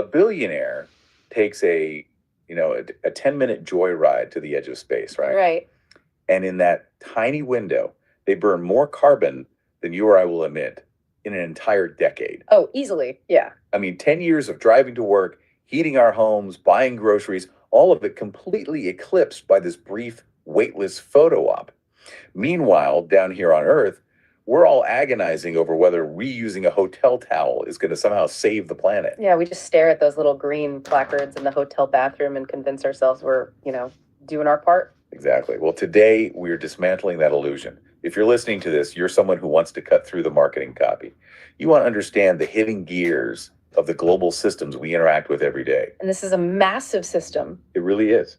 billionaire takes a 10-minute joyride to the edge of space, right? Right. And in that tiny window, they burn more carbon than you or I will emit in an entire decade. Oh, easily. Yeah. I mean, 10 years of driving to work, heating our homes, buying groceries, all of it completely eclipsed by this brief, weightless photo op. Meanwhile, down here on Earth, we're all agonizing over whether reusing a hotel towel is going to somehow save the planet. Yeah, we just stare at those little green placards in the hotel bathroom and convince ourselves we're, doing our part. Exactly. Well, today we're dismantling that illusion. If you're listening to this, you're someone who wants to cut through the marketing copy. You want to understand the hidden gears of the global systems we interact with every day. And this is a massive system. It really is.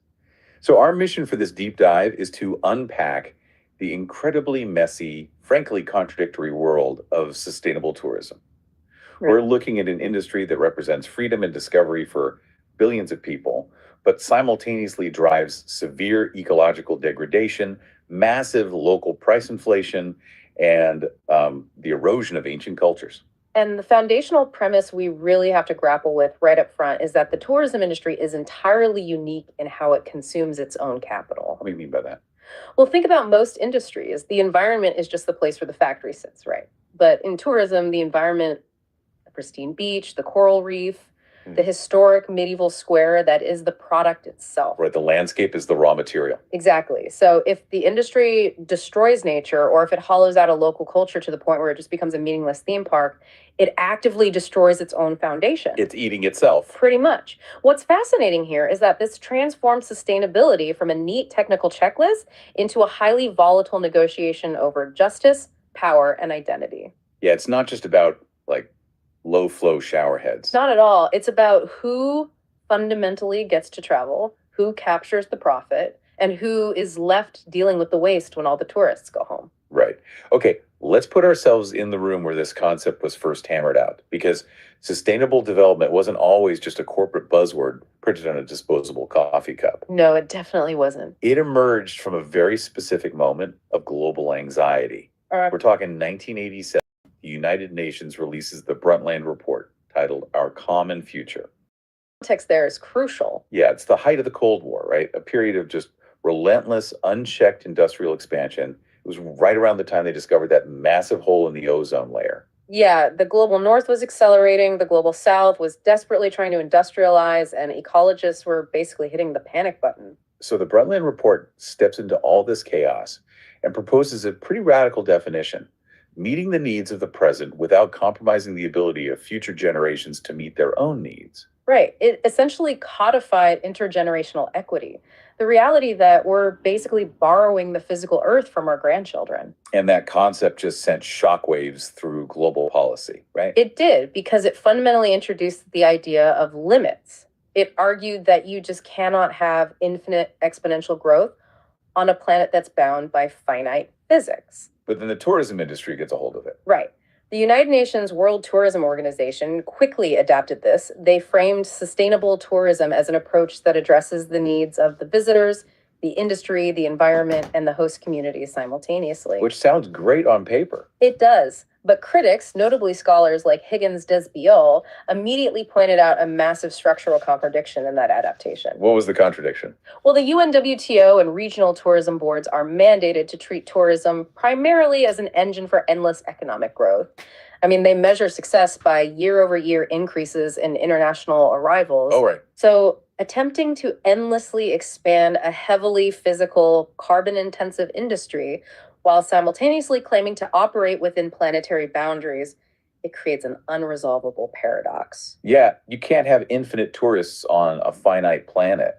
So our mission for this deep dive is to unpack the incredibly messy, frankly contradictory world of sustainable tourism. Right. We're looking at an industry that represents freedom and discovery for billions of people, but simultaneously drives severe ecological degradation, massive local price inflation, and the erosion of ancient cultures. And the foundational premise we really have to grapple with right up front is that the tourism industry is entirely unique in how it consumes its own capital. What do you mean by that? Well, think about most industries. The environment is just the place where the factory sits, right? But in tourism, the environment, the pristine beach, the coral reef, the historic medieval square, that is the product itself. Right, the landscape is the raw material. Exactly. So if the industry destroys nature, or if it hollows out a local culture to the point where it just becomes a meaningless theme park, it actively destroys its own foundation. It's eating itself. Pretty much. What's fascinating here is that this transforms sustainability from a neat technical checklist into a highly volatile negotiation over justice, power, and identity. Yeah, it's not just about low flow shower heads. Not at all. It's about who fundamentally gets to travel, who captures the profit, and who is left dealing with the waste when all the tourists go home. Right. Okay, let's put ourselves in the room where this concept was first hammered out, because sustainable development wasn't always just a corporate buzzword printed on a disposable coffee cup. No, it definitely wasn't. It emerged from a very specific moment of global anxiety. We're talking 1987. The United Nations releases the Brundtland Report, titled Our Common Future. Context there is crucial. Yeah, it's the height of the Cold War, right? A period of just relentless, unchecked industrial expansion. It was right around the time they discovered that massive hole in the ozone layer. Yeah, the global north was accelerating, the global south was desperately trying to industrialize, and ecologists were basically hitting the panic button. So the Brundtland Report steps into all this chaos and proposes a pretty radical definition: meeting the needs of the present without compromising the ability of future generations to meet their own needs. Right. It essentially codified intergenerational equity, the reality that we're basically borrowing the physical earth from our grandchildren. And that concept just sent shockwaves through global policy, right? It did, because it fundamentally introduced the idea of limits. It argued that you just cannot have infinite exponential growth on a planet that's bound by finite physics. But then the tourism industry gets a hold of it. Right. The United Nations World Tourism Organization quickly adapted this. They framed sustainable tourism as an approach that addresses the needs of the visitors, the industry, the environment, and the host communities simultaneously. Which sounds great on paper. It does. But critics, notably scholars like Higgins Desbiol, immediately pointed out a massive structural contradiction in that adaptation. What was the contradiction? Well, the UNWTO and regional tourism boards are mandated to treat tourism primarily as an engine for endless economic growth. I mean, they measure success by year-over-year increases in international arrivals. Oh, right. So attempting to endlessly expand a heavily physical, carbon-intensive industry while simultaneously claiming to operate within planetary boundaries, it creates an unresolvable paradox. Yeah, you can't have infinite tourists on a finite planet.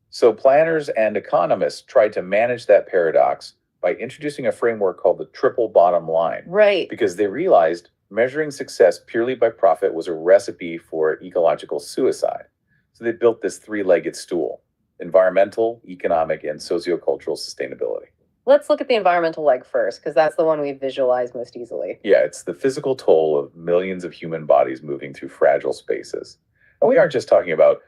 So planners and economists tried to manage that paradox by introducing a framework called the triple bottom line. Right. Because they realized measuring success purely by profit was a recipe for ecological suicide. So they built this three-legged stool: environmental, economic, and sociocultural sustainability. Let's look at the environmental leg first, because that's the one we visualize most easily. Yeah, it's the physical toll of millions of human bodies moving through fragile spaces. And we aren't just talking about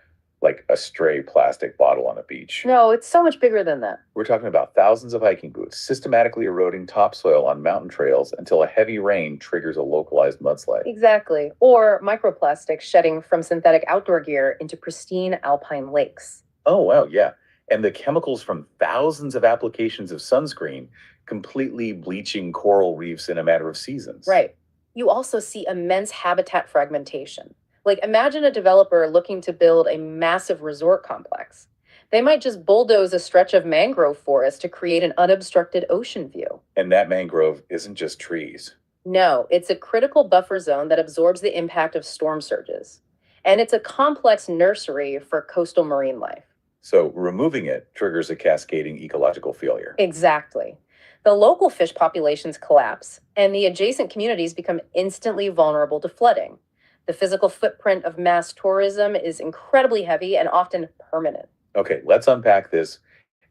like a stray plastic bottle on a beach. No, it's so much bigger than that. We're talking about thousands of hiking boots systematically eroding topsoil on mountain trails until a heavy rain triggers a localized mudslide. Exactly. Or microplastics shedding from synthetic outdoor gear into pristine alpine lakes. Oh, wow, yeah. And the chemicals from thousands of applications of sunscreen completely bleaching coral reefs in a matter of seasons. Right. You also see immense habitat fragmentation. Like, imagine a developer looking to build a massive resort complex. They might just bulldoze a stretch of mangrove forest to create an unobstructed ocean view. And that mangrove isn't just trees. No, it's a critical buffer zone that absorbs the impact of storm surges. And it's a complex nursery for coastal marine life. So removing it triggers a cascading ecological failure. Exactly. The local fish populations collapse, and the adjacent communities become instantly vulnerable to flooding. The physical footprint of mass tourism is incredibly heavy and often permanent. Okay, let's unpack this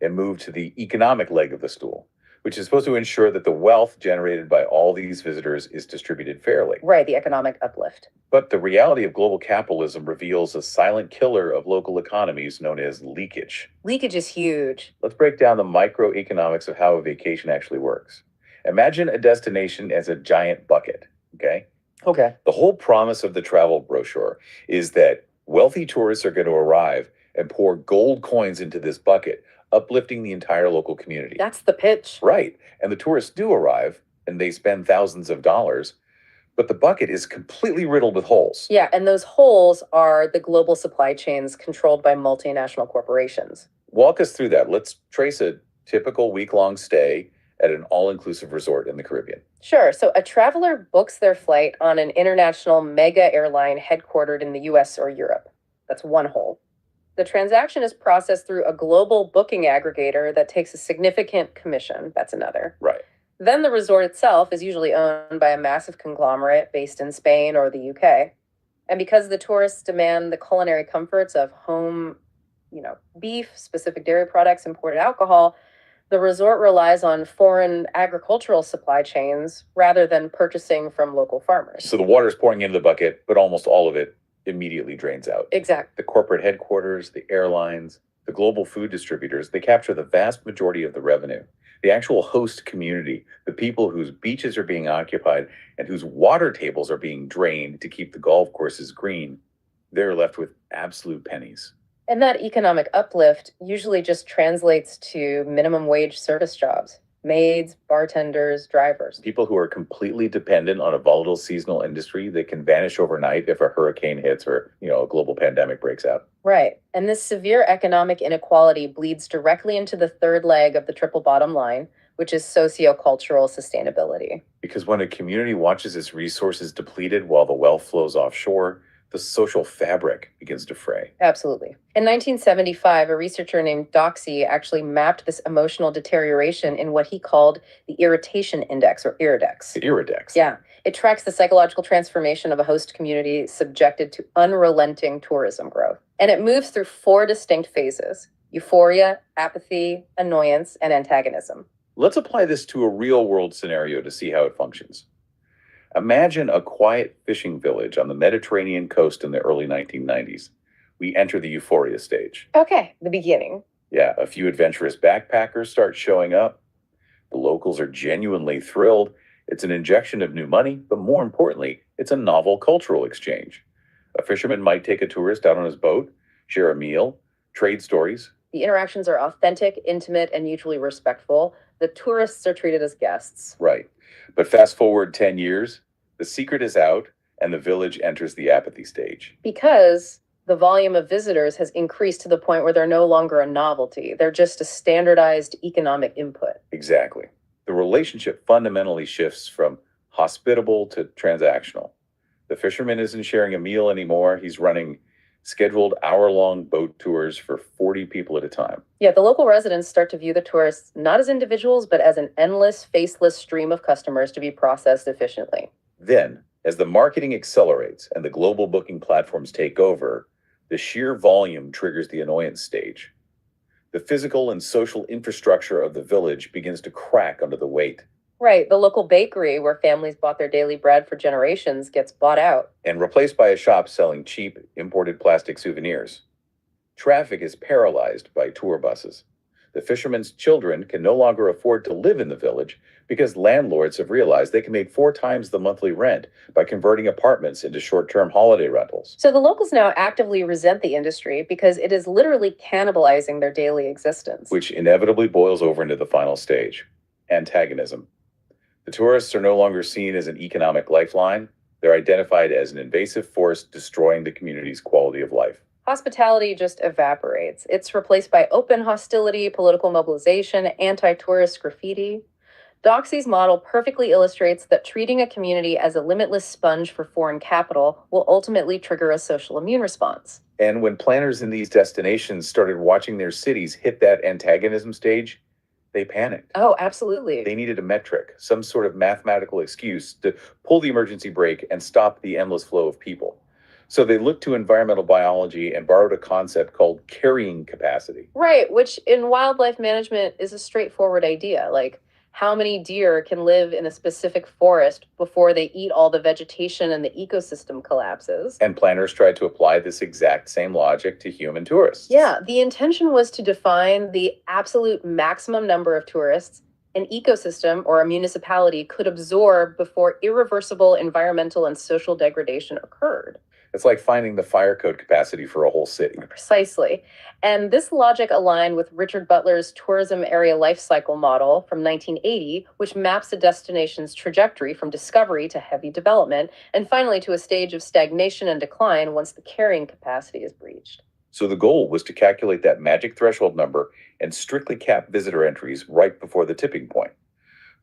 and move to the economic leg of the stool, which is supposed to ensure that the wealth generated by all these visitors is distributed fairly. Right, the economic uplift. But the reality of global capitalism reveals a silent killer of local economies known as leakage. Leakage is huge. Let's break down the microeconomics of how a vacation actually works. Imagine a destination as a giant bucket, okay? Okay. The whole promise of the travel brochure is that wealthy tourists are going to arrive and pour gold coins into this bucket, uplifting the entire local community. That's the pitch. Right. And the tourists do arrive and they spend thousands of dollars, but the bucket is completely riddled with holes. Yeah, and those holes are the global supply chains controlled by multinational corporations. Walk us through that. Let's trace a typical week-long stay at an all-inclusive resort in the Caribbean. Sure. So a traveler books their flight on an international mega airline headquartered in the US or Europe. That's one hole. The transaction is processed through a global booking aggregator that takes a significant commission. That's another. Right. Then the resort itself is usually owned by a massive conglomerate based in Spain or the UK. And because the tourists demand the culinary comforts of home, beef, specific dairy products, imported alcohol, the resort relies on foreign agricultural supply chains rather than purchasing from local farmers. So the water's pouring into the bucket, but almost all of it immediately drains out. Exactly. The corporate headquarters, the airlines, the global food distributors, they capture the vast majority of the revenue. The actual host community, the people whose beaches are being occupied and whose water tables are being drained to keep the golf courses green, they're left with absolute pennies. And that economic uplift usually just translates to minimum wage service jobs, maids, bartenders, drivers. People who are completely dependent on a volatile seasonal industry that can vanish overnight if a hurricane hits or, a global pandemic breaks out. Right. And this severe economic inequality bleeds directly into the third leg of the triple bottom line, which is sociocultural sustainability. Because when a community watches its resources depleted while the wealth flows offshore, the social fabric begins to fray. Absolutely. In 1975, a researcher named Doxey actually mapped this emotional deterioration in what he called the irritation index, or iridex. The iridex. Yeah. It tracks the psychological transformation of a host community subjected to unrelenting tourism growth. And it moves through 4 distinct phases: euphoria, apathy, annoyance, and antagonism. Let's apply this to a real world scenario to see how it functions. Imagine a quiet fishing village on the Mediterranean coast in the early 1990s. We enter the euphoria stage. Okay, the beginning. Yeah, a few adventurous backpackers start showing up. The locals are genuinely thrilled. It's an injection of new money, but more importantly, it's a novel cultural exchange. A fisherman might take a tourist out on his boat, share a meal, trade stories. The interactions are authentic, intimate, and mutually respectful. The tourists are treated as guests. Right. But fast forward 10 years, the secret is out, and the village enters the apathy stage. Because the volume of visitors has increased to the point where they're no longer a novelty. They're just a standardized economic input. Exactly. The relationship fundamentally shifts from hospitable to transactional. The fisherman isn't sharing a meal anymore. He's running scheduled hour-long boat tours for 40 people at a time. Yeah, the local residents start to view the tourists not as individuals, but as an endless, faceless stream of customers to be processed efficiently. Then, as the marketing accelerates and the global booking platforms take over, the sheer volume triggers the annoyance stage. The physical and social infrastructure of the village begins to crack under the weight. Right, the local bakery where families bought their daily bread for generations gets bought out. And replaced by a shop selling cheap, imported plastic souvenirs. Traffic is paralyzed by tour buses. The fishermen's children can no longer afford to live in the village because landlords have realized they can make 4 times the monthly rent by converting apartments into short-term holiday rentals, So the locals now actively resent the industry because it is literally cannibalizing their daily existence. which inevitably boils over into the final stage, antagonism. The tourists are no longer seen as an economic lifeline. They're identified as an invasive force destroying the community's quality of life. Hospitality just evaporates. It's replaced by open hostility, political mobilization, anti tourist graffiti. Doxy's model perfectly illustrates that treating a community as a limitless sponge for foreign capital will ultimately trigger a social immune response. And when planners in these destinations started watching their cities hit that antagonism stage, they panicked. Oh, absolutely. They needed a metric, some sort of mathematical excuse to pull the emergency brake and stop the endless flow of people. So they looked to environmental biology and borrowed a concept called carrying capacity. Right, which in wildlife management is a straightforward idea. Like, how many deer can live in a specific forest before they eat all the vegetation and the ecosystem collapses? And planners tried to apply this exact same logic to human tourists. Yeah, the intention was to define the absolute maximum number of tourists an ecosystem or a municipality could absorb before irreversible environmental and social degradation occurred. It's like finding the fire code capacity for a whole city. Precisely. And this logic aligned with Richard Butler's tourism area life cycle model from 1980, which maps a destination's trajectory from discovery to heavy development, and finally to a stage of stagnation and decline once the carrying capacity is breached. So the goal was to calculate that magic threshold number and strictly cap visitor entries right before the tipping point.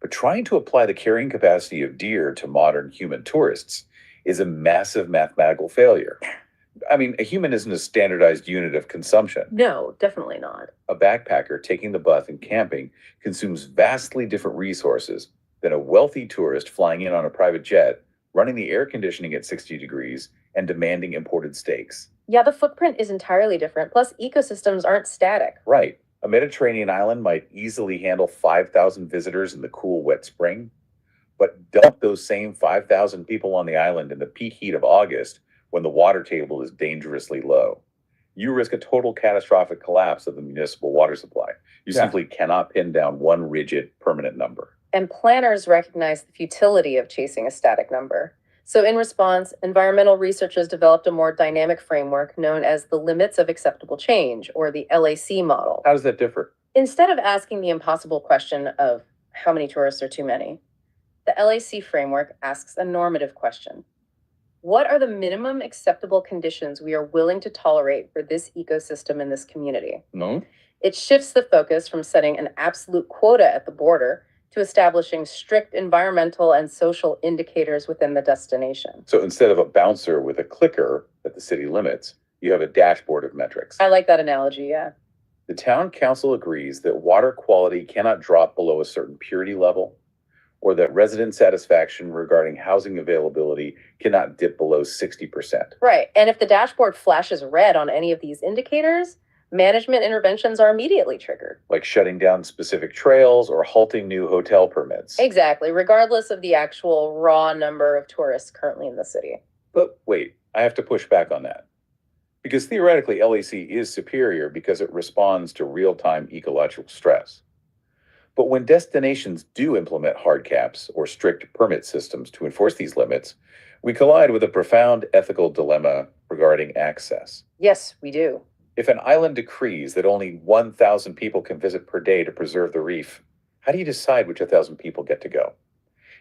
But trying to apply the carrying capacity of deer to modern human tourists is a massive mathematical failure. I mean, a human isn't a standardized unit of consumption. No, definitely not. A backpacker taking the bus and camping consumes vastly different resources than a wealthy tourist flying in on a private jet, running the air conditioning at 60 degrees, and demanding imported steaks. Yeah, the footprint is entirely different. Plus, ecosystems aren't static. Right. A Mediterranean island might easily handle 5,000 visitors in the cool, wet spring, but dump those same 5,000 people on the island in the peak heat of August when the water table is dangerously low. You risk a total catastrophic collapse of the municipal water supply. You simply cannot pin down one rigid, permanent number. And planners recognize the futility of chasing a static number. So, in response, environmental researchers developed a more dynamic framework known as the limits of acceptable change, or the LAC model. How does that differ? Instead of asking the impossible question of how many tourists are too many, the LAC framework asks a normative question. What are the minimum acceptable conditions we are willing to tolerate for this ecosystem in this community? No. It shifts the focus from setting an absolute quota at the border to establishing strict environmental and social indicators within the destination. So instead of a bouncer with a clicker that the city limits, you have a dashboard of metrics. I like that analogy, yeah. The town council agrees that water quality cannot drop below a certain purity level, or that resident satisfaction regarding housing availability cannot dip below 60%. Right. And if the dashboard flashes red on any of these indicators, management interventions are immediately triggered. Like shutting down specific trails or halting new hotel permits. Exactly, regardless of the actual raw number of tourists currently in the city. But wait, I have to push back on that. Because theoretically, LAC is superior because it responds to real-time ecological stress. But when destinations do implement hard caps or strict permit systems to enforce these limits, we collide with a profound ethical dilemma regarding access. Yes, we do. If an island decrees that only 1,000 people can visit per day to preserve the reef, how do you decide which 1,000 people get to go?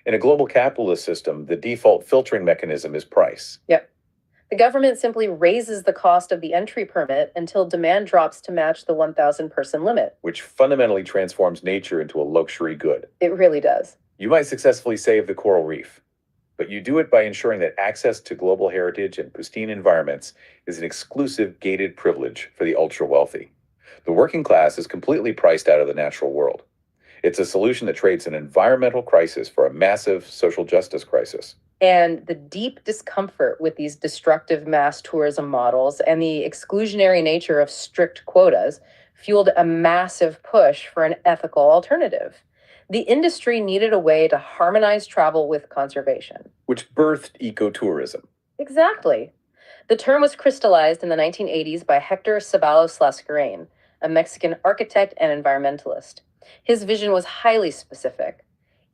In a global capitalist system, the default filtering mechanism is price. Yep. The government simply raises the cost of the entry permit until demand drops to match the 1,000 person limit. Which fundamentally transforms nature into a luxury good. It really does. You might successfully save the coral reef, but you do it by ensuring that access to global heritage and pristine environments is an exclusive gated privilege for the ultra-wealthy. The working class is completely priced out of the natural world. It's a solution that trades an environmental crisis for a massive social justice crisis. And the deep discomfort with these destructive mass tourism models and the exclusionary nature of strict quotas fueled a massive push for an ethical alternative. The industry needed a way to harmonize travel with conservation. Which birthed ecotourism. Exactly. The term was crystallized in the 1980s by Hector Ceballos Lascurain, a Mexican architect and environmentalist. His vision was highly specific.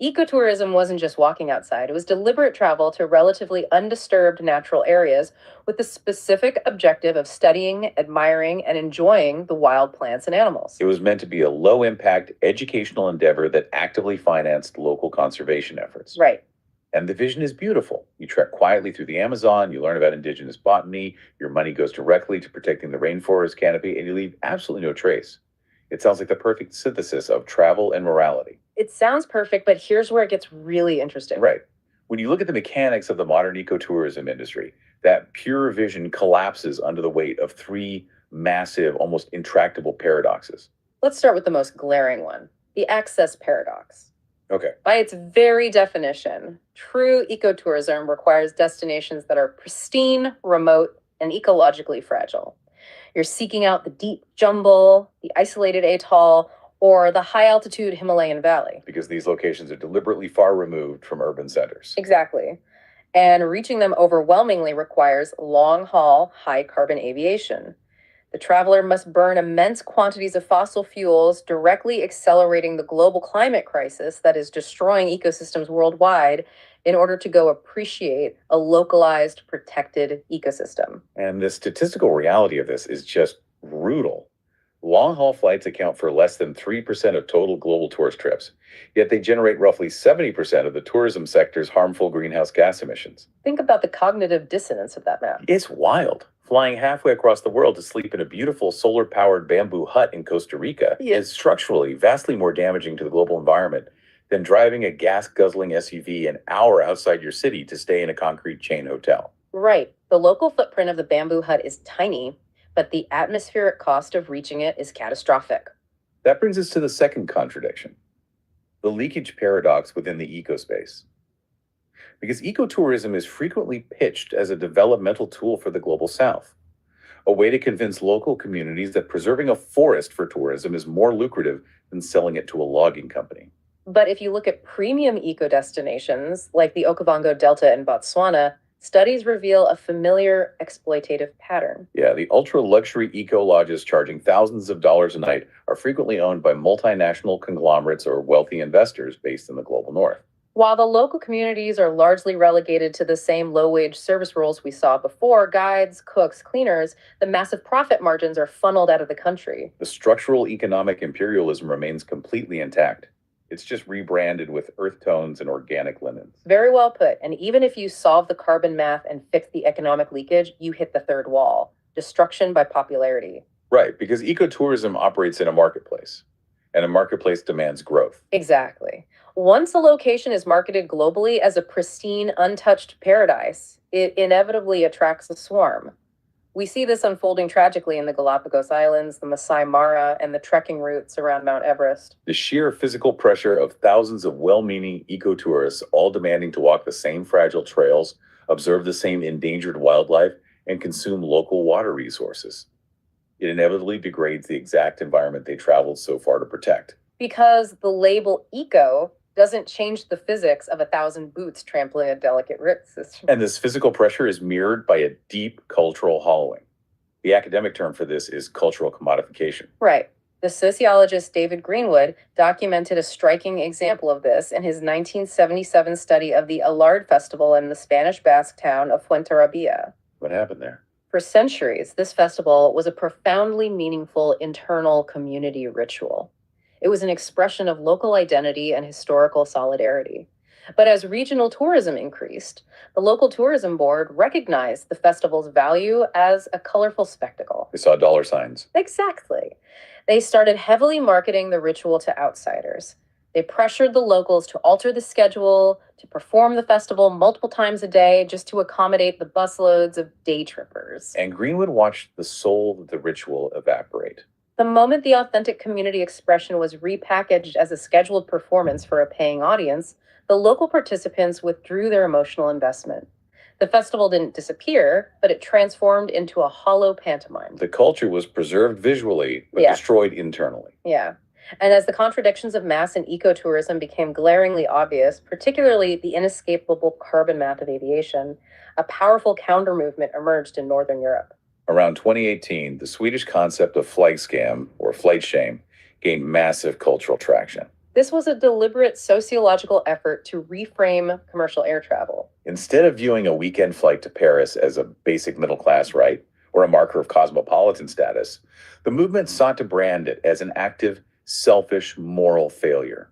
Ecotourism wasn't just walking outside, it was deliberate travel to relatively undisturbed natural areas with the specific objective of studying, admiring, and enjoying the wild plants and animals. It was meant to be a low impact educational endeavor that actively financed local conservation efforts. Right. And the vision is beautiful. You trek quietly through the Amazon, you learn about indigenous botany, your money goes directly to protecting the rainforest canopy, and you leave absolutely no trace. It sounds like the perfect synthesis of travel and morality. It sounds perfect, but here's where it gets really interesting. Right. When you look at the mechanics of the modern ecotourism industry, that pure vision collapses under the weight of three massive, almost intractable paradoxes. Let's start with the most glaring one, the access paradox. Okay. By its very definition, true ecotourism requires destinations that are pristine, remote, and ecologically fragile. You're seeking out the deep jungle, the isolated atoll, or the high altitude Himalayan valley. Because these locations are deliberately far removed from urban centers. Exactly. And reaching them overwhelmingly requires long haul, high carbon aviation. The traveler must burn immense quantities of fossil fuels, directly accelerating the global climate crisis that is destroying ecosystems worldwide in order to go appreciate a localized, protected ecosystem. And the statistical reality of this is just brutal. Long-haul flights account for less than 3% of total global tourist trips, yet they generate roughly 70% of the tourism sector's harmful greenhouse gas emissions. Think about the cognitive dissonance of that math. It's wild. Flying halfway across the world to sleep in a beautiful solar-powered bamboo hut in Costa Rica is structurally vastly more damaging to the global environment than driving a gas-guzzling SUV an hour outside your city to stay in a concrete chain hotel. Right. The local footprint of the bamboo hut is tiny, but the atmospheric cost of reaching it is catastrophic. That brings us to the second contradiction, the leakage paradox within the ecospace. Because ecotourism is frequently pitched as a developmental tool for the global south, a way to convince local communities that preserving a forest for tourism is more lucrative than selling it to a logging company. But if you look at premium eco destinations like the Okavango Delta in Botswana, studies reveal a familiar exploitative pattern. Yeah, the ultra-luxury eco-lodges charging thousands of dollars a night are frequently owned by multinational conglomerates or wealthy investors based in the global north. While the local communities are largely relegated to the same low-wage service roles we saw before, guides, cooks, cleaners, the massive profit margins are funneled out of the country. The structural economic imperialism remains completely intact. It's just rebranded with earth tones and organic linens. Very well put. And even if you solve the carbon math and fix the economic leakage, you hit the third wall, destruction by popularity. Right, because ecotourism operates in a marketplace, and a marketplace demands growth. Exactly. Once a location is marketed globally as a pristine, untouched paradise, it inevitably attracts a swarm. We see this unfolding tragically in the Galapagos Islands, the Masai Mara, and the trekking routes around Mount Everest. The sheer physical pressure of thousands of well-meaning ecotourists all demanding to walk the same fragile trails, observe the same endangered wildlife, and consume local water resources. It inevitably degrades the exact environment they traveled so far to protect. Because the label eco doesn't change the physics of 1,000 boots trampling a delicate root system. And this physical pressure is mirrored by a deep cultural hollowing. The academic term for this is cultural commodification. Right. The sociologist David Greenwood documented a striking example of this in his 1977 study of the Alard Festival in the Spanish Basque town of Fuenterrabía. What happened there? For centuries, this festival was a profoundly meaningful internal community ritual. It was an expression of local identity and historical solidarity. But as regional tourism increased, the local tourism board recognized the festival's value as a colorful spectacle. They saw dollar signs. Exactly. They started heavily marketing the ritual to outsiders. They pressured the locals to alter the schedule, to perform the festival multiple times a day, just to accommodate the busloads of day trippers. And Greenwood watched the soul of the ritual evaporate. The moment the authentic community expression was repackaged as a scheduled performance for a paying audience, the local participants withdrew their emotional investment. The festival didn't disappear, but it transformed into a hollow pantomime. The culture was preserved visually, but destroyed internally. Yeah. And as the contradictions of mass and ecotourism became glaringly obvious, particularly the inescapable carbon math of aviation, a powerful counter movement emerged in Northern Europe. Around 2018, the Swedish concept of flight scam, or flight shame, gained massive cultural traction. This was a deliberate sociological effort to reframe commercial air travel. Instead of viewing a weekend flight to Paris as a basic middle class right or a marker of cosmopolitan status, the movement sought to brand it as an active, selfish moral failure.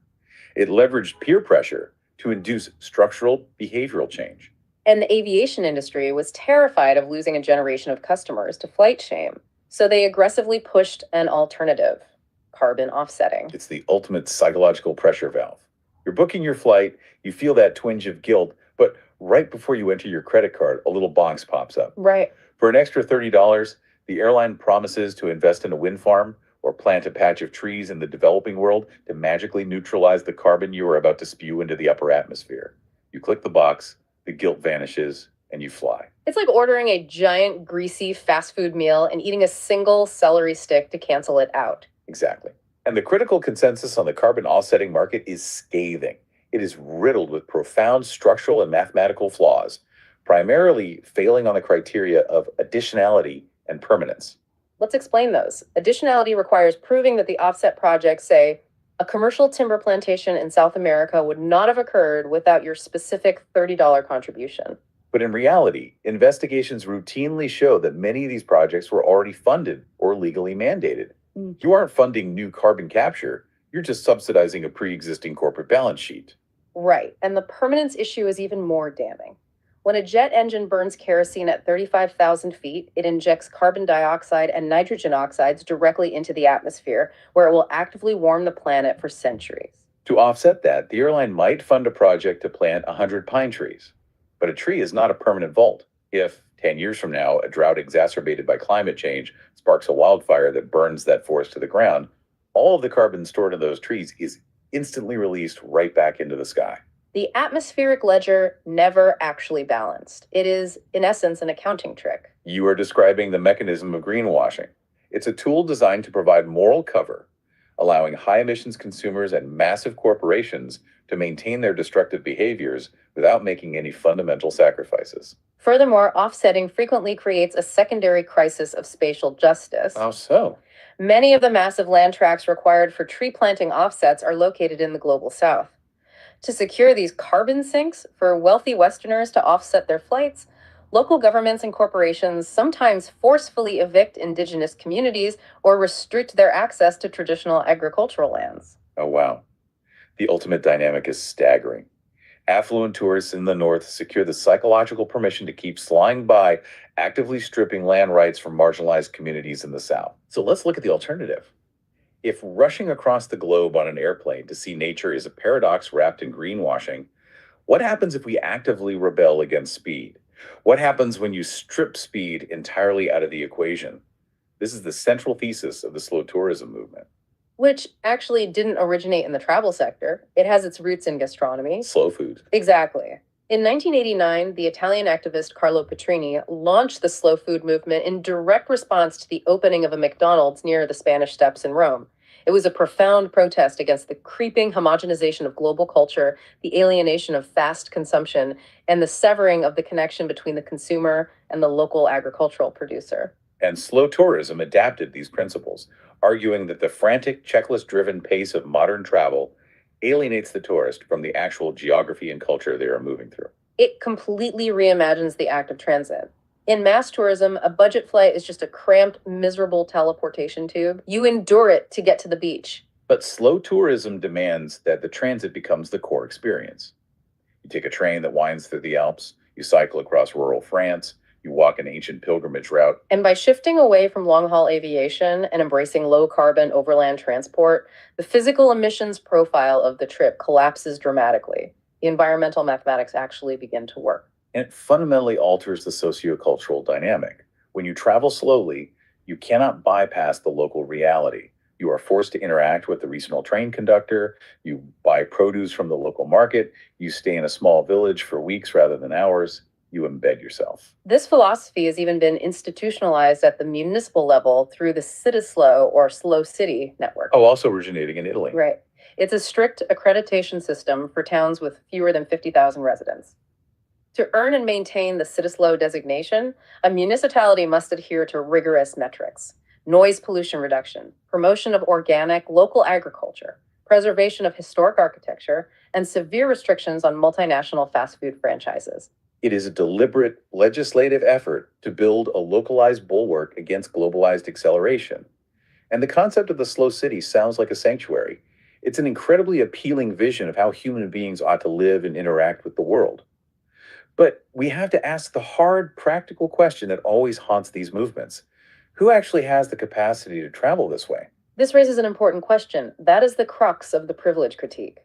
It leveraged peer pressure to induce structural behavioral change. And the aviation industry was terrified of losing a generation of customers to flight shame. So they aggressively pushed an alternative: carbon offsetting. It's the ultimate psychological pressure valve. You're booking your flight, you feel that twinge of guilt, but right before you enter your credit card, a little box pops up. Right. For an extra $30, the airline promises to invest in a wind farm or plant a patch of trees in the developing world to magically neutralize the carbon you are about to spew into the upper atmosphere. You click the box, the guilt vanishes, and you fly. It's like ordering a giant, greasy fast food meal and eating a single celery stick to cancel it out. Exactly. And the critical consensus on the carbon offsetting market is scathing. It is riddled with profound structural and mathematical flaws, primarily failing on the criteria of additionality and permanence. Let's explain those. Additionality requires proving that the offset project, say, a commercial timber plantation in South America, would not have occurred without your specific $30 contribution. But in reality, investigations routinely show that many of these projects were already funded or legally mandated. You aren't funding new carbon capture, you're just subsidizing a pre-existing corporate balance sheet. Right, and the permanence issue is even more damning. When a jet engine burns kerosene at 35,000 feet, it injects carbon dioxide and nitrogen oxides directly into the atmosphere, where it will actively warm the planet for centuries. To offset that, the airline might fund a project to plant 100 pine trees. But a tree is not a permanent vault. If, 10 years from now, a drought exacerbated by climate change sparks a wildfire that burns that forest to the ground, all of the carbon stored in those trees is instantly released right back into the sky. The atmospheric ledger never actually balanced. It is, in essence, an accounting trick. You are describing the mechanism of greenwashing. It's a tool designed to provide moral cover, allowing high emissions consumers and massive corporations to maintain their destructive behaviors without making any fundamental sacrifices. Furthermore, offsetting frequently creates a secondary crisis of spatial justice. How so? Many of the massive land tracts required for tree planting offsets are located in the global south. To secure these carbon sinks for wealthy Westerners to offset their flights, local governments and corporations sometimes forcefully evict indigenous communities or restrict their access to traditional agricultural lands. Oh, wow. The ultimate dynamic is staggering. Affluent tourists in the north secure the psychological permission to keep flying by, actively stripping land rights from marginalized communities in the south. So let's look at the alternative. If rushing across the globe on an airplane to see nature is a paradox wrapped in greenwashing, what happens if we actively rebel against speed? What happens when you strip speed entirely out of the equation? This is the central thesis of the slow tourism movement. Which actually didn't originate in the travel sector. It has its roots in gastronomy. Slow food. Exactly. In 1989, the Italian activist Carlo Petrini launched the slow food movement in direct response to the opening of a McDonald's near the Spanish Steps in Rome. It was a profound protest against the creeping homogenization of global culture, the alienation of fast consumption, and the severing of the connection between the consumer and the local agricultural producer. And slow tourism adapted these principles, arguing that the frantic, checklist-driven pace of modern travel alienates the tourist from the actual geography and culture they are moving through. It completely reimagines the act of transit. In mass tourism, a budget flight is just a cramped, miserable teleportation tube. You endure it to get to the beach. But slow tourism demands that the transit becomes the core experience. You take a train that winds through the Alps, you cycle across rural France, you walk an ancient pilgrimage route. And by shifting away from long-haul aviation and embracing low-carbon overland transport, the physical emissions profile of the trip collapses dramatically. The environmental mathematics actually begin to work. And it fundamentally alters the sociocultural dynamic. When you travel slowly, you cannot bypass the local reality. You are forced to interact with the regional train conductor, you buy produce from the local market, you stay in a small village for weeks rather than hours. you embed yourself. This philosophy has even been institutionalized at the municipal level through the CitySlow or Slow City network. Oh, also originating in Italy. Right. It's a strict accreditation system for towns with fewer than 50,000 residents. To earn and maintain the CitySlow designation, a municipality must adhere to rigorous metrics: noise pollution reduction, promotion of organic local agriculture, preservation of historic architecture, and severe restrictions on multinational fast food franchises. It is a deliberate legislative effort to build a localized bulwark against globalized acceleration. And the concept of the slow city sounds like a sanctuary. It's an incredibly appealing vision of how human beings ought to live and interact with the world. But we have to ask the hard, practical question that always haunts these movements. Who actually has the capacity to travel this way? This raises an important question. That is the crux of the privilege critique.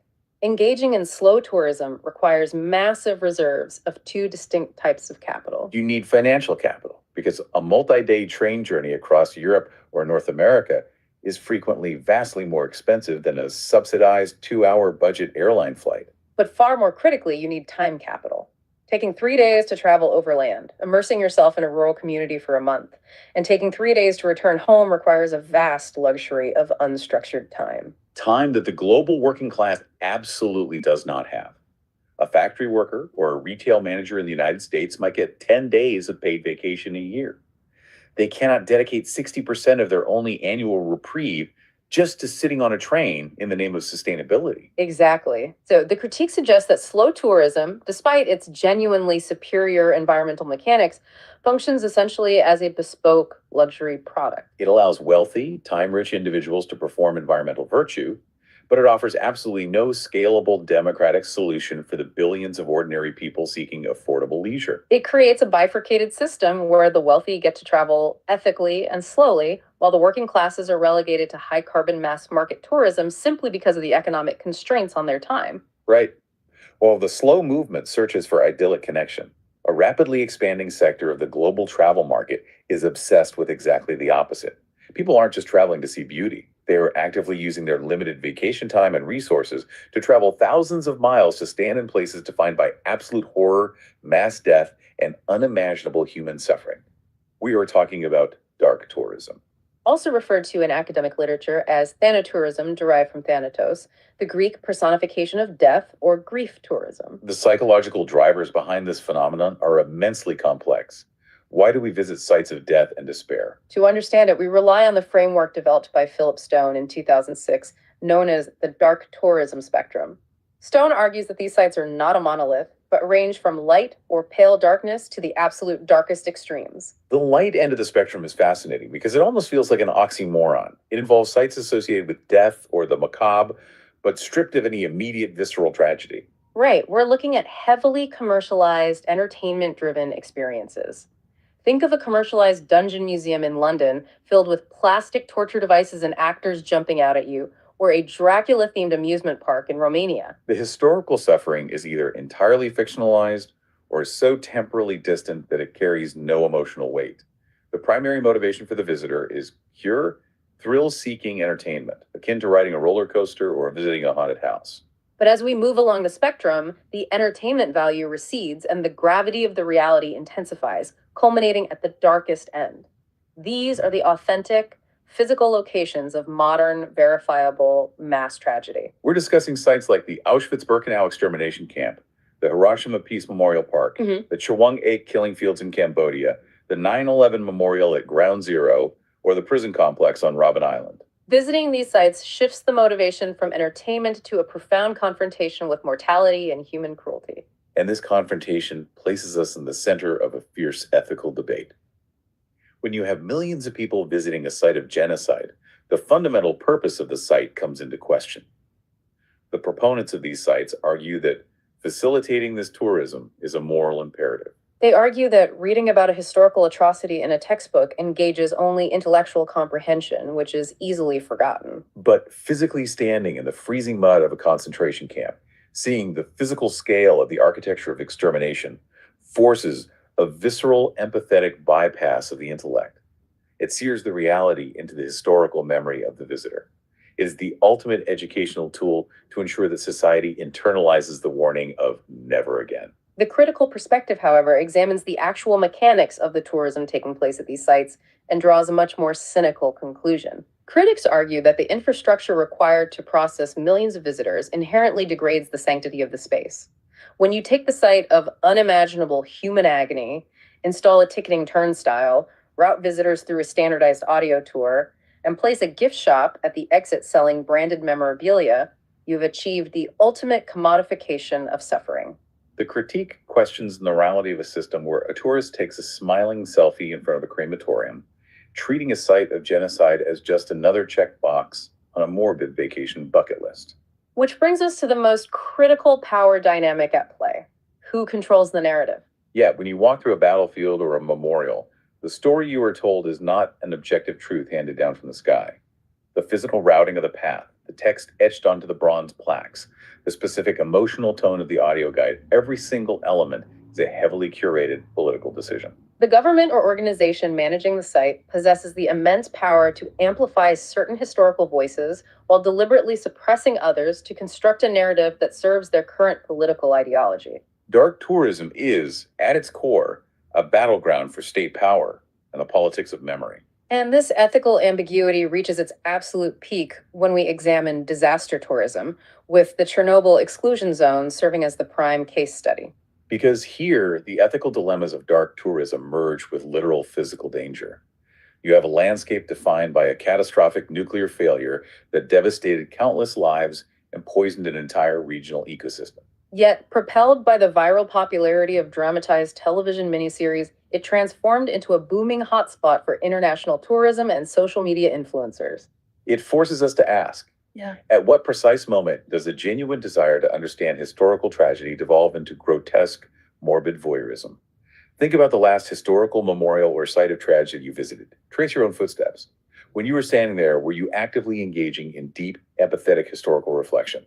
Engaging in slow tourism requires massive reserves of two distinct types of capital. You need financial capital because a multi-day train journey across Europe or North America is frequently vastly more expensive than a subsidized 2-hour budget airline flight. But far more critically, you need time capital. Taking 3 days to travel overland, immersing yourself in a rural community for a month, and taking 3 days to return home requires a vast luxury of unstructured time. Time that the global working class absolutely does not have. A factory worker or a retail manager in the United States might get 10 days of paid vacation a year. They cannot dedicate 60% of their only annual reprieve just to sitting on a train in the name of sustainability. Exactly. So the critique suggests that slow tourism, despite its genuinely superior environmental mechanics, functions essentially as a bespoke luxury product. It allows wealthy, time-rich individuals to perform environmental virtue, but it offers absolutely no scalable democratic solution for the billions of ordinary people seeking affordable leisure. It creates a bifurcated system where the wealthy get to travel ethically and slowly, while the working classes are relegated to high carbon mass market tourism simply because of the economic constraints on their time. Right. While the slow movement searches for idyllic connection, a rapidly expanding sector of the global travel market is obsessed with exactly the opposite. People aren't just traveling to see beauty. They are actively using their limited vacation time and resources to travel thousands of miles to stand in places defined by absolute horror, mass death, and unimaginable human suffering. We are talking about dark tourism. Also referred to in academic literature as thanatourism, derived from thanatos, the Greek personification of death, or grief tourism. The psychological drivers behind this phenomenon are immensely complex. Why do we visit sites of death and despair? To understand it, we rely on the framework developed by Philip Stone in 2006, known as the dark tourism spectrum. Stone argues that these sites are not a monolith, but range from light or pale darkness to the absolute darkest extremes. The light end of the spectrum is fascinating because it almost feels like an oxymoron. It involves sites associated with death or the macabre, but stripped of any immediate visceral tragedy. Right, we're looking at heavily commercialized, entertainment-driven experiences. Think of a commercialized dungeon museum in London filled with plastic torture devices and actors jumping out at you, or a Dracula-themed amusement park in Romania. The historical suffering is either entirely fictionalized or so temporally distant that it carries no emotional weight. The primary motivation for the visitor is pure, thrill-seeking entertainment, akin to riding a roller coaster or visiting a haunted house. But as we move along the spectrum, the entertainment value recedes and the gravity of the reality intensifies, culminating at the darkest end. These are the authentic, physical locations of modern, verifiable mass tragedy. We're discussing sites like the Auschwitz-Birkenau extermination camp, the Hiroshima Peace Memorial Park, the Chewang-8 killing fields in Cambodia, the 9/11 Memorial at Ground Zero, or the prison complex on Robben Island. Visiting these sites shifts the motivation from entertainment to a profound confrontation with mortality and human cruelty. And this confrontation places us in the center of a fierce ethical debate. When you have millions of people visiting a site of genocide, the fundamental purpose of the site comes into question. The proponents of these sites argue that facilitating this tourism is a moral imperative. They argue that reading about a historical atrocity in a textbook engages only intellectual comprehension, which is easily forgotten. But physically standing in the freezing mud of a concentration camp, seeing the physical scale of the architecture of extermination, forces a visceral, empathetic bypass of the intellect. It sears the reality into the historical memory of the visitor. It is the ultimate educational tool to ensure that society internalizes the warning of never again. The critical perspective, however, examines the actual mechanics of the tourism taking place at these sites and draws a much more cynical conclusion. Critics argue that the infrastructure required to process millions of visitors inherently degrades the sanctity of the space. When you take the site of unimaginable human agony, install a ticketing turnstile, route visitors through a standardized audio tour, and place a gift shop at the exit selling branded memorabilia, you've achieved the ultimate commodification of suffering. The critique questions the morality of a system where a tourist takes a smiling selfie in front of a crematorium, treating a site of genocide as just another checkbox on a morbid vacation bucket list. Which brings us to the most critical power dynamic at play. Who controls the narrative? Yeah, when you walk through a battlefield or a memorial, the story you are told is not an objective truth handed down from the sky. The physical routing of the path, the text etched onto the bronze plaques, the specific emotional tone of the audio guide, every single element is a heavily curated political decision. The government or organization managing the site possesses the immense power to amplify certain historical voices while deliberately suppressing others to construct a narrative that serves their current political ideology. Dark tourism is, at its core, a battleground for state power and the politics of memory. And this ethical ambiguity reaches its absolute peak when we examine disaster tourism, with the Chernobyl exclusion zone serving as the prime case study. Because here, the ethical dilemmas of dark tourism merge with literal physical danger. You have a landscape defined by a catastrophic nuclear failure that devastated countless lives and poisoned an entire regional ecosystem. Yet, propelled by the viral popularity of dramatized television miniseries, it transformed into a booming hotspot for international tourism and social media influencers. It forces us to ask, at what precise moment does a genuine desire to understand historical tragedy devolve into grotesque, morbid voyeurism? Think about the last historical memorial or site of tragedy you visited. Trace your own footsteps. When you were standing there, were you actively engaging in deep, empathetic historical reflection?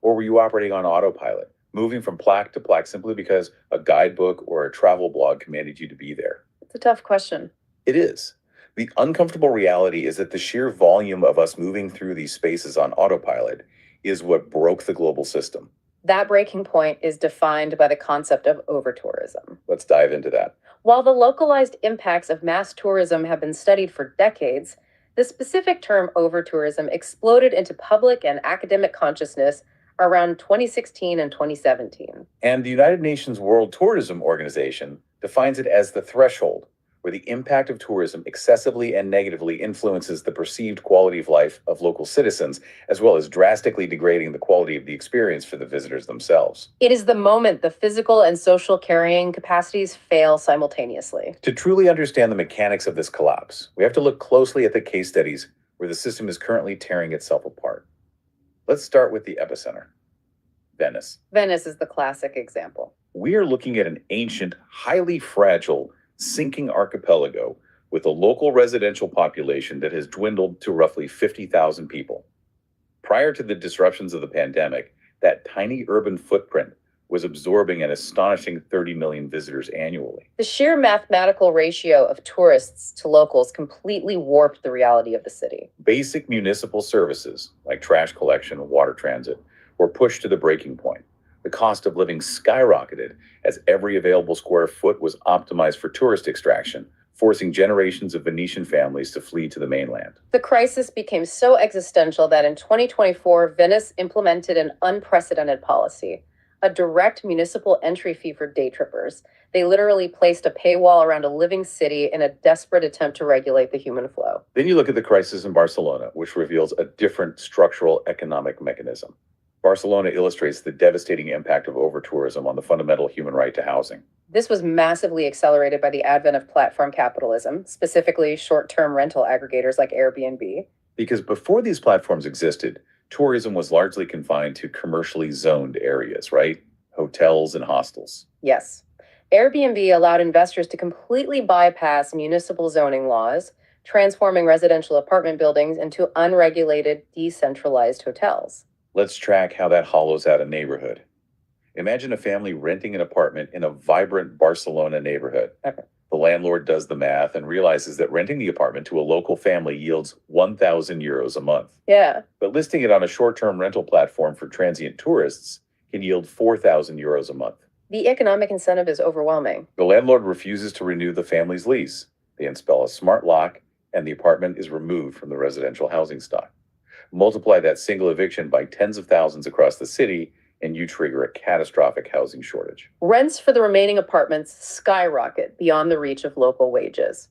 Or were you operating on autopilot, moving from plaque to plaque simply because a guidebook or a travel blog commanded you to be there? It's a tough question. It is. The uncomfortable reality is that the sheer volume of us moving through these spaces on autopilot is what broke the global system. That breaking point is defined by the concept of overtourism. Let's dive into that. While the localized impacts of mass tourism have been studied for decades, the specific term overtourism exploded into public and academic consciousness around 2016 and 2017. And the United Nations World Tourism Organization defines it as the threshold where the impact of tourism excessively and negatively influences the perceived quality of life of local citizens, as well as drastically degrading the quality of the experience for the visitors themselves. It is the moment the physical and social carrying capacities fail simultaneously. To truly understand the mechanics of this collapse, we have to look closely at the case studies where the system is currently tearing itself apart. Let's start with the epicenter, Venice. Venice is the classic example. We are looking at an ancient, highly fragile, sinking archipelago with a local residential population that has dwindled to roughly 50,000 people. Prior to the disruptions of the pandemic, that tiny urban footprint was absorbing an astonishing 30 million visitors annually. The sheer mathematical ratio of tourists to locals completely warped the reality of the city. Basic municipal services, like trash collection and water transit, were pushed to the breaking point. The cost of living skyrocketed as every available square foot was optimized for tourist extraction, forcing generations of Venetian families to flee to the mainland. The crisis became so existential that in 2024, Venice implemented an unprecedented policy, a direct municipal entry fee for day trippers. They literally placed a paywall around a living city in a desperate attempt to regulate the human flow. Then you look at the crisis in Barcelona, which reveals a different structural economic mechanism. Barcelona illustrates the devastating impact of overtourism on the fundamental human right to housing. This was massively accelerated by the advent of platform capitalism, specifically short-term rental aggregators like Airbnb. Because before these platforms existed, tourism was largely confined to commercially zoned areas, right? Hotels and hostels. Yes. Airbnb allowed investors to completely bypass municipal zoning laws, transforming residential apartment buildings into unregulated, decentralized hotels. Let's track how that hollows out a neighborhood. Imagine a family renting an apartment in a vibrant Barcelona neighborhood. Okay. The landlord does the math and realizes that renting the apartment to a local family yields 1,000 euros a month. Yeah. But listing it on a short-term rental platform for transient tourists can yield 4,000 euros a month. The economic incentive is overwhelming. The landlord refuses to renew the family's lease. They install a smart lock, and the apartment is removed from the residential housing stock. Multiply that single eviction by tens of thousands across the city, and you trigger a catastrophic housing shortage. Rents for the remaining apartments skyrocket beyond the reach of local wages.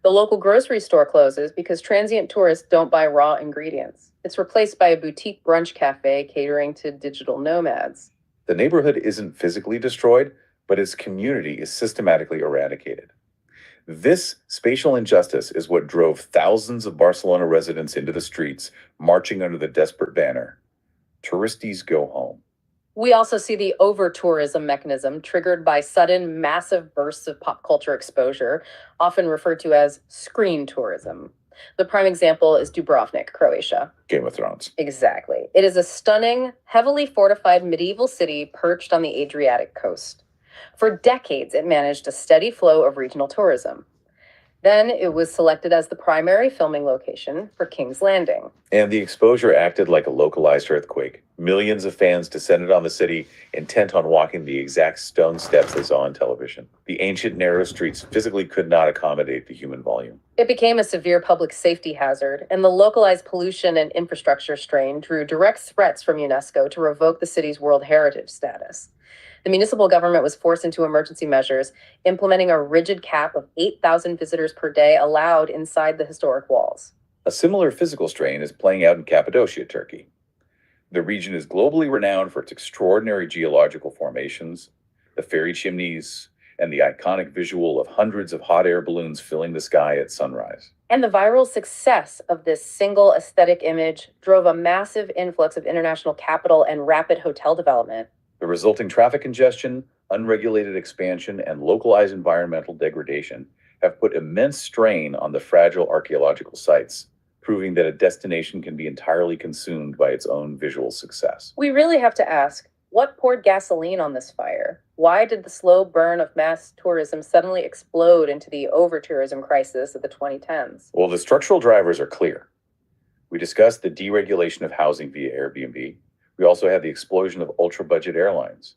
The local grocery store closes because transient tourists don't buy raw ingredients. It's replaced by a boutique brunch cafe catering to digital nomads. The neighborhood isn't physically destroyed, but its community is systematically eradicated. This spatial injustice is what drove thousands of Barcelona residents into the streets, marching under the desperate banner, "Touristies go home." We also see the overtourism mechanism triggered by sudden, massive bursts of pop culture exposure, often referred to as screen tourism. The prime example is Dubrovnik, Croatia. Game of Thrones. Exactly. It is a stunning, heavily fortified medieval city perched on the Adriatic coast. For decades, it managed a steady flow of regional tourism. Then it was selected as the primary filming location for King's Landing. And the exposure acted like a localized earthquake. Millions of fans descended on the city, intent on walking the exact stone steps they saw on television. The ancient narrow streets physically could not accommodate the human volume. It became a severe public safety hazard, and the localized pollution and infrastructure strain drew direct threats from UNESCO to revoke the city's World Heritage status. The municipal government was forced into emergency measures, implementing a rigid cap of 8,000 visitors per day allowed inside the historic walls. A similar physical strain is playing out in Cappadocia, Turkey. The region is globally renowned for its extraordinary geological formations, the fairy chimneys, and the iconic visual of hundreds of hot air balloons filling the sky at sunrise. And the viral success of this single aesthetic image drove a massive influx of international capital and rapid hotel development. The resulting traffic congestion, unregulated expansion, and localized environmental degradation have put immense strain on the fragile archaeological sites, proving that a destination can be entirely consumed by its own visual success. We really have to ask, what poured gasoline on this fire? Why did the slow burn of mass tourism suddenly explode into the overtourism crisis of the 2010s? Well, the structural drivers are clear. We discussed the deregulation of housing via Airbnb. We also had the explosion of ultra-budget airlines.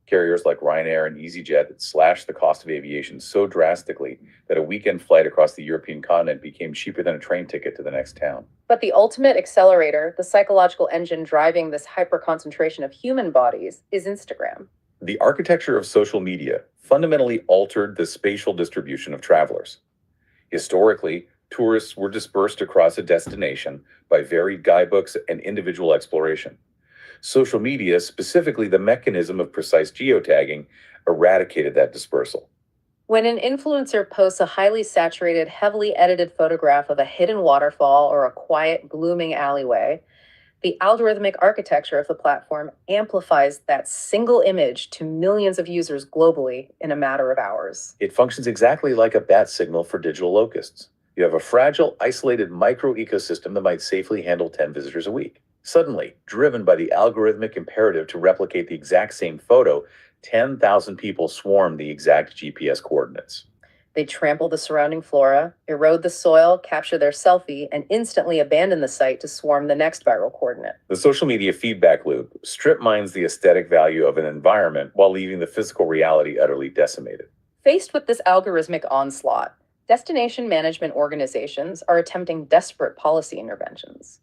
Carriers like Ryanair and EasyJet that slashed the cost of aviation so drastically that a weekend flight across the European continent became cheaper than a train ticket to the next town. But the ultimate accelerator, the psychological engine driving this hyper-concentration of human bodies, is Instagram. The architecture of social media fundamentally altered the spatial distribution of travelers. Historically, tourists were dispersed across a destination by varied guidebooks and individual exploration. Social media, specifically the mechanism of precise geotagging, eradicated that dispersal. When an influencer posts a highly saturated, heavily edited photograph of a hidden waterfall or a quiet, blooming alleyway, the algorithmic architecture of the platform amplifies that single image to millions of users globally in a matter of hours. It functions exactly like a bat signal for digital locusts. You have a fragile, isolated micro ecosystem that might safely handle 10 visitors a week. Suddenly, driven by the algorithmic imperative to replicate the exact same photo, 10,000 people swarm the exact GPS coordinates. They trample the surrounding flora, erode the soil, capture their selfie, and instantly abandon the site to swarm the next viral coordinate. The social media feedback loop strip mines the aesthetic value of an environment while leaving the physical reality utterly decimated. Faced with this algorithmic onslaught, destination management organizations are attempting desperate policy interventions.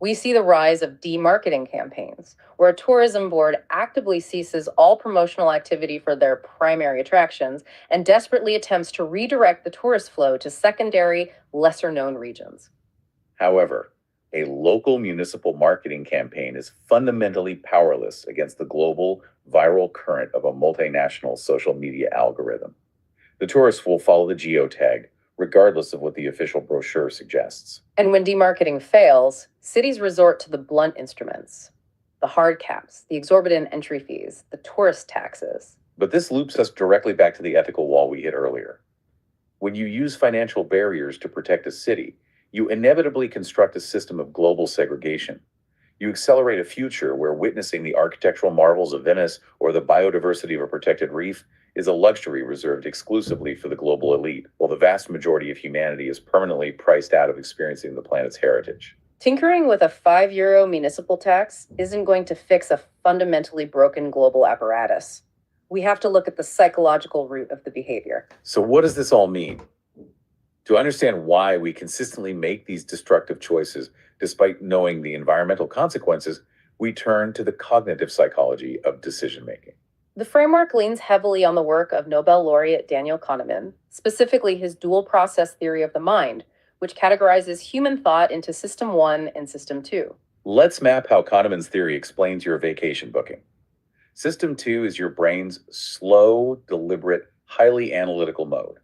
We see the rise of demarketing campaigns, where a tourism board actively ceases all promotional activity for their primary attractions and desperately attempts to redirect the tourist flow to secondary, lesser-known regions. However, a local municipal marketing campaign is fundamentally powerless against the global, viral current of a multinational social media algorithm. The tourists will follow the geotag, regardless of what the official brochure suggests. And when demarketing fails, cities resort to the blunt instruments, the hard caps, the exorbitant entry fees, the tourist taxes. But this loops us directly back to the ethical wall we hit earlier. When you use financial barriers to protect a city, you inevitably construct a system of global segregation. You accelerate a future where witnessing the architectural marvels of Venice or the biodiversity of a protected reef is a luxury reserved exclusively for the global elite, while the vast majority of humanity is permanently priced out of experiencing the planet's heritage. Tinkering with a €5 municipal tax isn't going to fix a fundamentally broken global apparatus. We have to look at the psychological root of the behavior. So, what does this all mean? To understand why we consistently make these destructive choices despite knowing the environmental consequences, we turn to the cognitive psychology of decision making. The framework leans heavily on the work of Nobel laureate Daniel Kahneman, specifically his dual process theory of the mind, which categorizes human thought into System 1 and System 2. Let's map how Kahneman's theory explains your vacation booking. System 2 is your brain's slow, deliberate, highly analytical mode.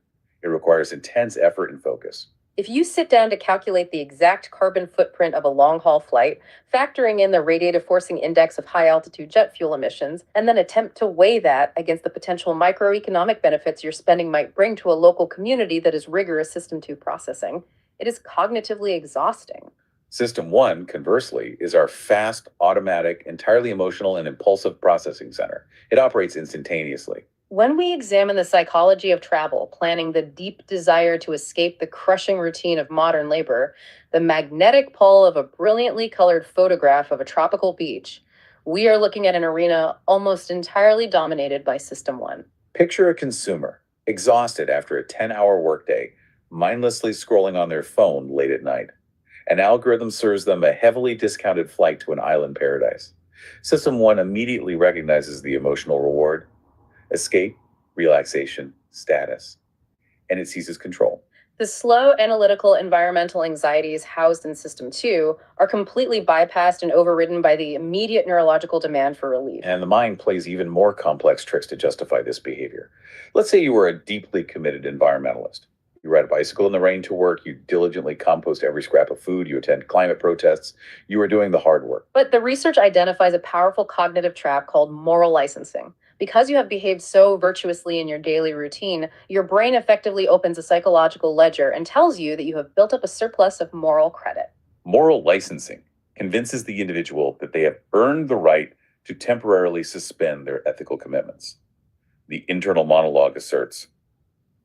It requires intense effort and focus. If you sit down to calculate the exact carbon footprint of a long haul flight, factoring in the radiative forcing index of high altitude jet fuel emissions, and then attempt to weigh that against the potential microeconomic benefits your spending might bring to a local community that is rigorous System 2 processing, it is cognitively exhausting. System 1, conversely, is our fast, automatic, entirely emotional and impulsive processing center. It operates instantaneously. When we examine the psychology of travel, planning the deep desire to escape the crushing routine of modern labor, the magnetic pull of a brilliantly colored photograph of a tropical beach, we are looking at an arena almost entirely dominated by System 1. Picture a consumer, exhausted after a 10-hour workday, mindlessly scrolling on their phone late at night. An algorithm serves them a heavily discounted flight to an island paradise. System 1 immediately recognizes the emotional reward: escape, relaxation, status, and it seizes control. The slow, analytical, environmental anxieties housed in System 2 are completely bypassed and overridden by the immediate neurological demand for relief. And the mind plays even more complex tricks to justify this behavior. Let's say you were a deeply committed environmentalist. You ride a bicycle in the rain to work, you diligently compost every scrap of food, you attend climate protests, you are doing the hard work. But the research identifies a powerful cognitive trap called moral licensing. Because you have behaved so virtuously in your daily routine, your brain effectively opens a psychological ledger and tells you that you have built up a surplus of moral credit. Moral licensing convinces the individual that they have earned the right to temporarily suspend their ethical commitments. The internal monologue asserts,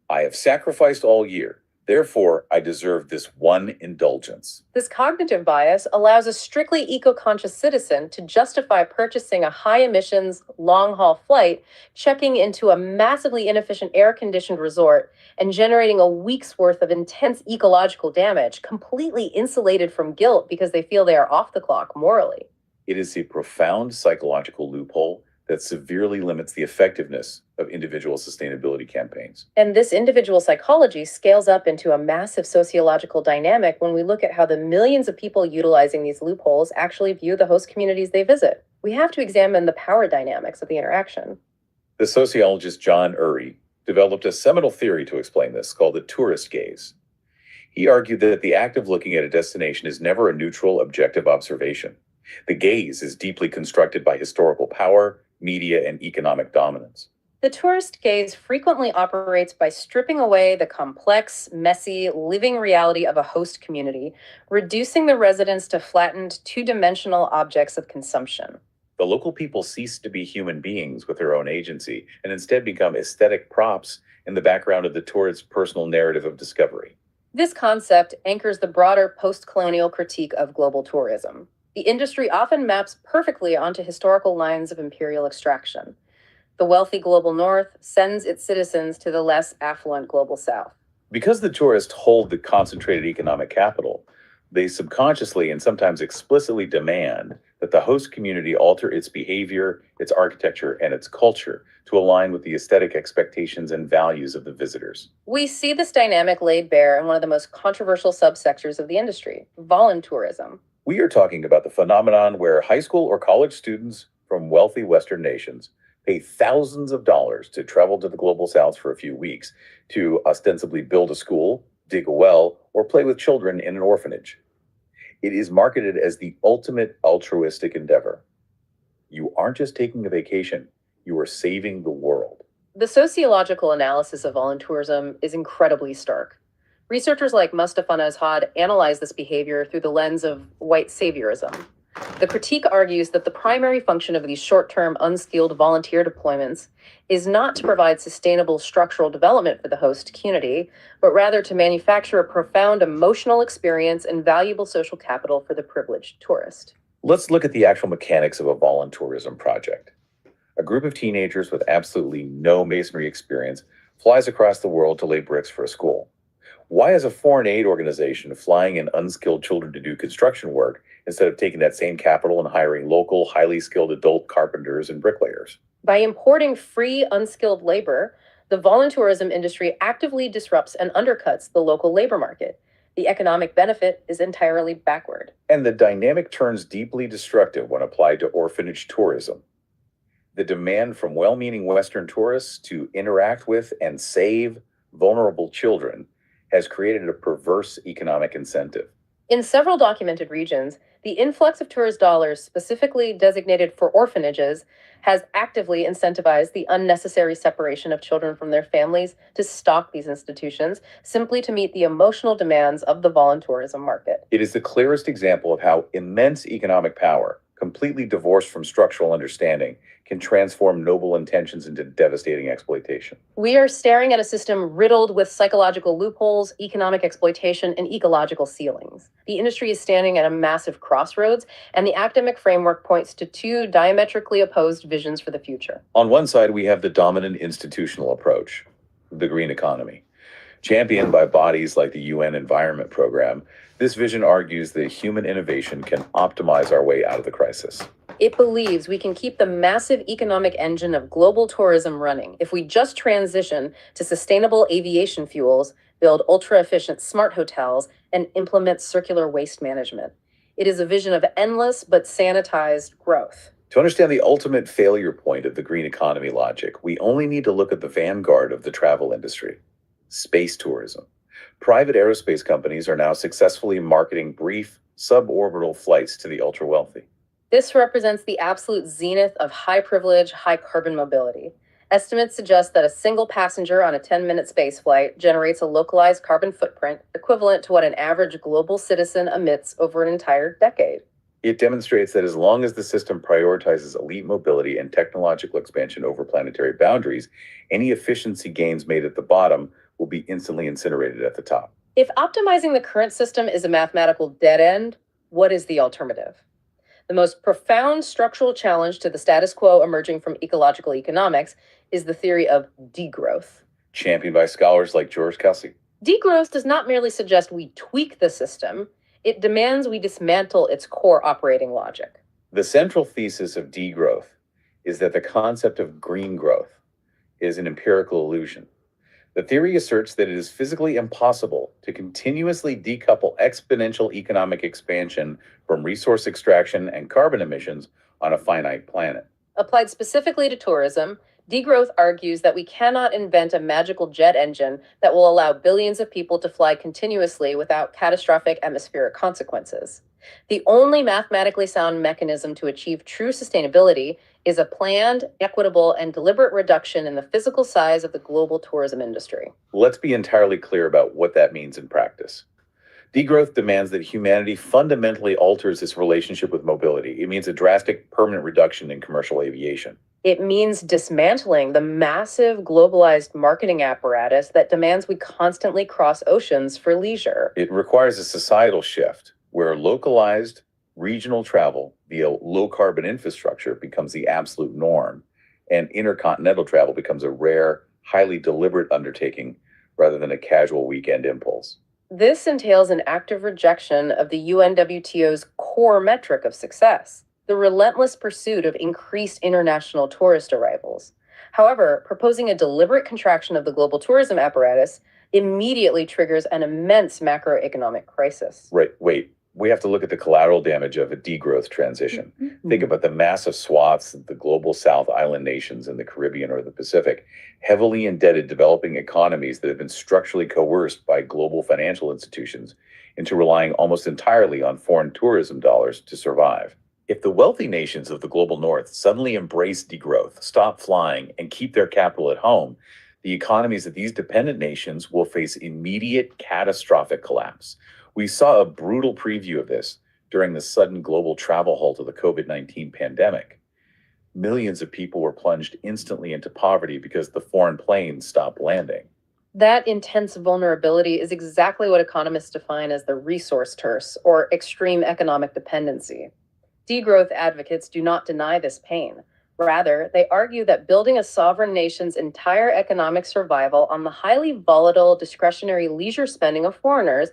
I have sacrificed all year, therefore I deserve this one indulgence. This cognitive bias allows a strictly eco-conscious citizen to justify purchasing a high-emissions, long-haul flight, checking into a massively inefficient air-conditioned resort, and generating a week's worth of intense ecological damage, completely insulated from guilt because they feel they are off the clock morally. It is a profound psychological loophole that severely limits the effectiveness of individual sustainability campaigns. And this individual psychology scales up into a massive sociological dynamic when we look at how the millions of people utilizing these loopholes actually view the host communities they visit. We have to examine the power dynamics of the interaction. The sociologist John Urry developed a seminal theory to explain this called the tourist gaze. He argued that the act of looking at a destination is never a neutral, objective observation. The gaze is deeply constructed by historical power, media, and economic dominance. The tourist gaze frequently operates by stripping away the complex, messy, living reality of a host community, reducing the residents to flattened, two-dimensional objects of consumption. The local people cease to be human beings with their own agency and instead become aesthetic props in the background of the tourist's personal narrative of discovery. This concept anchors the broader post-colonial critique of global tourism. The industry often maps perfectly onto historical lines of imperial extraction. The wealthy global north sends its citizens to the less affluent global south. Because the tourists hold the concentrated economic capital, they subconsciously and sometimes explicitly demand that the host community alter its behavior, its architecture, and its culture to align with the aesthetic expectations and values of the visitors. We see this dynamic laid bare in one of the most controversial subsectors of the industry, voluntourism. We are talking about the phenomenon where high school or college students from wealthy Western nations pay thousands of dollars to travel to the global south for a few weeks to ostensibly build a school, dig a well, or play with children in an orphanage. It is marketed as the ultimate altruistic endeavor. You aren't just taking a vacation, you are saving the world. The sociological analysis of voluntourism is incredibly stark. Researchers like Mustafa Nazhad analyze this behavior through the lens of white saviorism. The critique argues that the primary function of these short-term, unskilled volunteer deployments is not to provide sustainable structural development for the host community, but rather to manufacture a profound emotional experience and valuable social capital for the privileged tourist. Let's look at the actual mechanics of a voluntourism project. A group of teenagers with absolutely no masonry experience flies across the world to lay bricks for a school. Why is a foreign aid organization flying in unskilled children to do construction work instead of taking that same capital and hiring local, highly skilled adult carpenters and bricklayers? By importing free, unskilled labor, the voluntourism industry actively disrupts and undercuts the local labor market. The economic benefit is entirely backward. And the dynamic turns deeply destructive when applied to orphanage tourism. The demand from well meaning Western tourists to interact with and save vulnerable children has created a perverse economic incentive. In several documented regions, the influx of tourist dollars specifically designated for orphanages has actively incentivized the unnecessary separation of children from their families to stock these institutions simply to meet the emotional demands of the voluntourism market. It is the clearest example of how immense economic power, completely divorced from structural understanding, can transform noble intentions into devastating exploitation. We are staring at a system riddled with psychological loopholes, economic exploitation, and ecological ceilings. The industry is standing at a massive crossroads, and the academic framework points to two diametrically opposed visions for the future. On one side, we have the dominant institutional approach, the green economy. Championed by bodies like the UN Environment Program, this vision argues that human innovation can optimize our way out of the crisis. It believes we can keep the massive economic engine of global tourism running if we just transition to sustainable aviation fuels, build ultra-efficient smart hotels, and implement circular waste management. It is a vision of endless but sanitized growth. To understand the ultimate failure point of the green economy logic, we only need to look at the vanguard of the travel industry: space tourism. Private aerospace companies are now successfully marketing brief, suborbital flights to the ultra-wealthy. This represents the absolute zenith of high privilege, high carbon mobility. Estimates suggest that a single passenger on a 10-minute space flight generates a localized carbon footprint equivalent to what an average global citizen emits over an entire decade. It demonstrates that as long as the system prioritizes elite mobility and technological expansion over planetary boundaries, any efficiency gains made at the bottom will be instantly incinerated at the top. If optimizing the current system is a mathematical dead end, what is the alternative? The most profound structural challenge to the status quo emerging from ecological economics is the theory of degrowth. Championed by scholars like George Kelsey. Degrowth does not merely suggest we tweak the system, it demands we dismantle its core operating logic. The central thesis of degrowth is that the concept of green growth is an empirical illusion. The theory asserts that it is physically impossible to continuously decouple exponential economic expansion from resource extraction and carbon emissions on a finite planet. Applied specifically to tourism, degrowth argues that we cannot invent a magical jet engine that will allow billions of people to fly continuously without catastrophic atmospheric consequences. The only mathematically sound mechanism to achieve true sustainability is a planned, equitable, and deliberate reduction in the physical size of the global tourism industry. Let's be entirely clear about what that means in practice. Degrowth demands that humanity fundamentally alters its relationship with mobility. It means a drastic, permanent reduction in commercial aviation. It means dismantling the massive globalized marketing apparatus that demands we constantly cross oceans for leisure. It requires a societal shift where localized regional travel via low carbon infrastructure becomes the absolute norm, and intercontinental travel becomes a rare, highly deliberate undertaking rather than a casual weekend impulse. This entails an active rejection of the UNWTO's core metric of success, the relentless pursuit of increased international tourist arrivals. However, proposing a deliberate contraction of the global tourism apparatus immediately triggers an immense macroeconomic crisis. Right, wait. We have to look at the collateral damage of a degrowth transition. Think about the massive swaths of the global South Island nations in the Caribbean or the Pacific, heavily indebted developing economies that have been structurally coerced by global financial institutions into relying almost entirely on foreign tourism dollars to survive. If the wealthy nations of the global north suddenly embrace degrowth, stop flying, and keep their capital at home, the economies of these dependent nations will face immediate catastrophic collapse. We saw a brutal preview of this during the sudden global travel halt of the COVID-19 pandemic. Millions of people were plunged instantly into poverty because the foreign planes stopped landing. That intense vulnerability is exactly what economists define as the resource curse, or extreme economic dependency. Degrowth advocates do not deny this pain. Rather, they argue that building a sovereign nation's entire economic survival on the highly volatile, discretionary leisure spending of foreigners,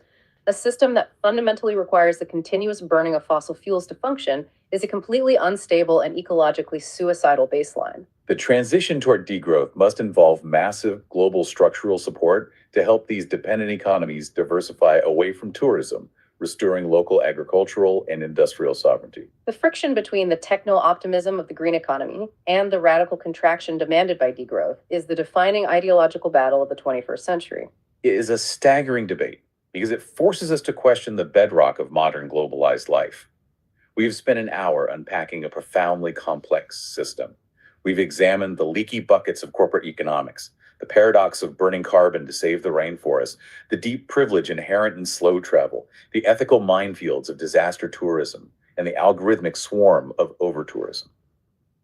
a system that fundamentally requires the continuous burning of fossil fuels to function, is a completely unstable and ecologically suicidal baseline. The transition toward degrowth must involve massive global structural support to help these dependent economies diversify away from tourism, restoring local agricultural and industrial sovereignty. The friction between the techno optimism of the green economy and the radical contraction demanded by degrowth is the defining ideological battle of the 21st century. It is a staggering debate because it forces us to question the bedrock of modern globalized life. We've spent an hour unpacking a profoundly complex system. We've examined the leaky buckets of corporate economics, the paradox of burning carbon to save the rainforest, the deep privilege inherent in slow travel, the ethical minefields of disaster tourism, and the algorithmic swarm of overtourism.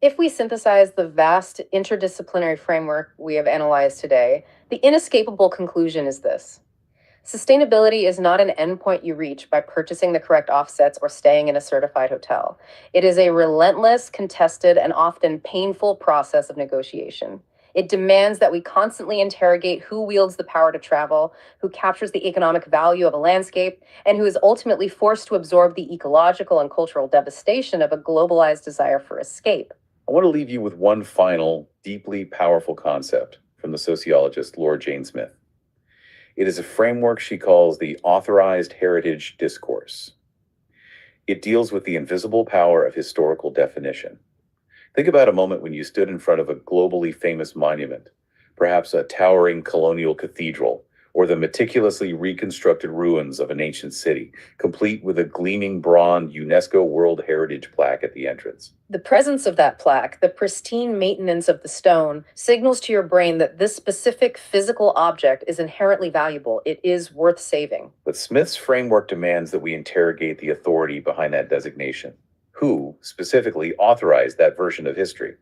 If we synthesize the vast interdisciplinary framework we have analyzed today, the inescapable conclusion is this. Sustainability is not an endpoint you reach by purchasing the correct offsets or staying in a certified hotel. It is a relentless, contested, and often painful process of negotiation. It demands that we constantly interrogate who wields the power to travel, who captures the economic value of a landscape, and who is ultimately forced to absorb the ecological and cultural devastation of a globalized desire for escape. I want to leave you with one final, deeply powerful concept from the sociologist Laura Jane Smith. It is a framework she calls the authorized heritage discourse. It deals with the invisible power of historical definition. Think about a moment when you stood in front of a globally famous monument, perhaps a towering colonial cathedral, or the meticulously reconstructed ruins of an ancient city, complete with a gleaming bronze UNESCO World Heritage plaque at the entrance. The presence of that plaque, the pristine maintenance of the stone, signals to your brain that this specific physical object is inherently valuable. It is worth saving. But Smith's framework demands that we interrogate the authority behind that designation. Who, specifically, authorized that version of history?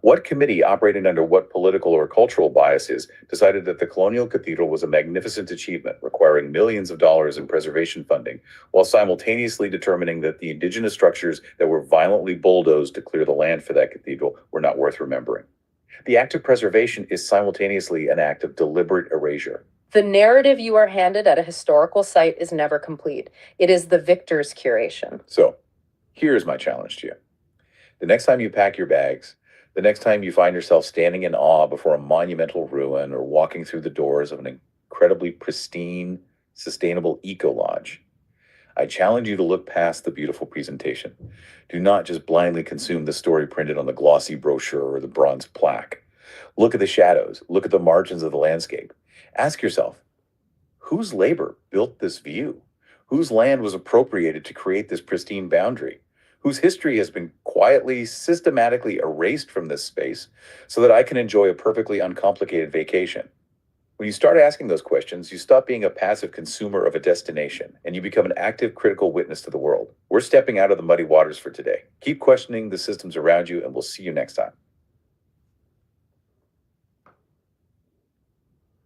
What committee, operating under what political or cultural biases, decided that the colonial cathedral was a magnificent achievement requiring millions of dollars in preservation funding, while simultaneously determining that the indigenous structures that were violently bulldozed to clear the land for that cathedral were not worth remembering? The act of preservation is simultaneously an act of deliberate erasure. The narrative you are handed at a historical site is never complete. It is the victor's curation. So, here's my challenge to you. The next time you pack your bags, the next time you find yourself standing in awe before a monumental ruin or walking through the doors of an incredibly pristine, sustainable eco-lodge, I challenge you to look past the beautiful presentation. Do not just blindly consume the story printed on the glossy brochure or the bronze plaque. Look at the shadows. Look at the margins of the landscape. Ask yourself, whose labor built this view? Whose land was appropriated to create this pristine boundary? Whose history has been quietly, systematically erased from this space so that I can enjoy a perfectly uncomplicated vacation? When you start asking those questions, you stop being a passive consumer of a destination and you become an active, critical witness to the world. We're stepping out of the muddy waters for today. Keep questioning the systems around you, and we'll see you next time.